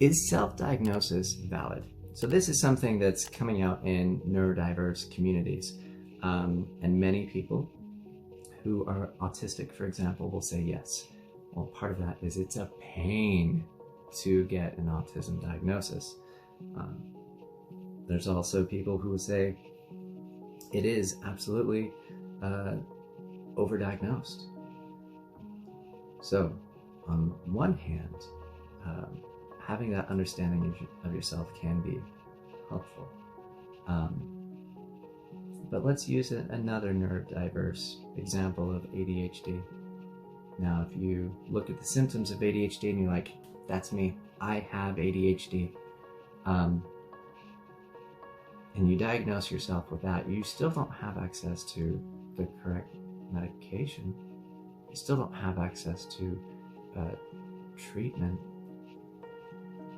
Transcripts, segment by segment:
Is self-diagnosis valid? So this is something that's coming out in neurodiverse communities. And many people who are autistic, for example, will say yes. Well, part of that is it's a pain to get an autism diagnosis. There's also people who say it is absolutely overdiagnosed. So on one hand, having that understanding of yourself can be helpful. But let's use another neurodiverse example of ADHD. Now, if you look at the symptoms of ADHD and you're like, that's me, I have ADHD, and you diagnose yourself with that, you still don't have access to the correct medication. You still don't have access to treatment.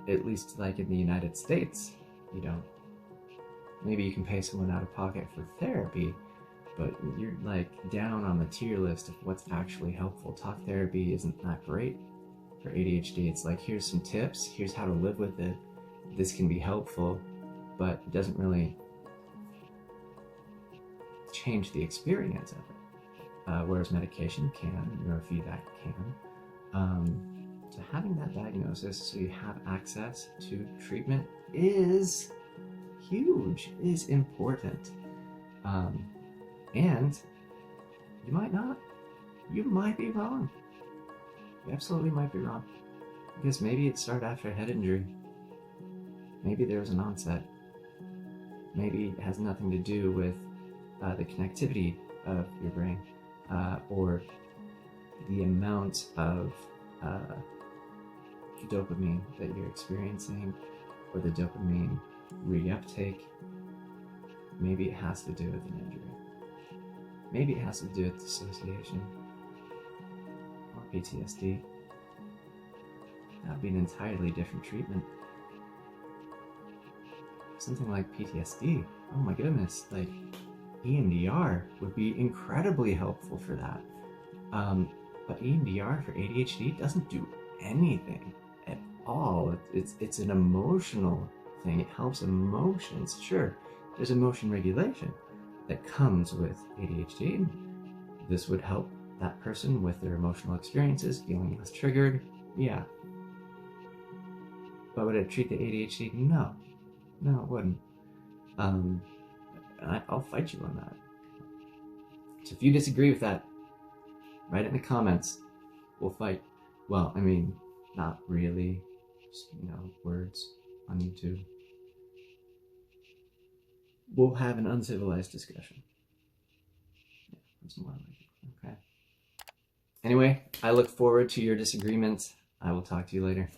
At least like in the United States, you don't. Maybe you can pay someone out of pocket for therapy, but you're like down on the tier list of what's actually helpful. Talk therapy isn't that great for ADHD. It's like, here's some tips, here's how to live with it. This can be helpful, but it doesn't really change the experience of it. Whereas medication can, neurofeedback can. So having that diagnosis so you have access to treatment is huge, is important. And you might not. You might be wrong. You absolutely might be wrong. Because maybe it started after a head injury. Maybe there was an onset. Maybe it has nothing to do with the connectivity of your brain or the amount of dopamine that you're experiencing or the dopamine reuptake. Maybe it has to do with an injury. Maybe it has to do with dissociation or PTSD. That would be an entirely different treatment. Something like PTSD, oh my goodness, like EMDR would be incredibly helpful for that. But EMDR for ADHD doesn't do anything at all. It's an emotional thing. It helps emotions. Sure, there's emotion regulation that comes with ADHD. This would help that person with their emotional experiences, feeling less triggered. Yeah. But would it treat the ADHD? No. No, it wouldn't. I'll fight you on that. So if you disagree with that, write it in the comments. We'll fight. Well, I mean, not really. Just, words on YouTube. We'll have an uncivilized discussion. Yeah, that's more like it. Okay. Anyway, I look forward to your disagreements. I will talk to you later.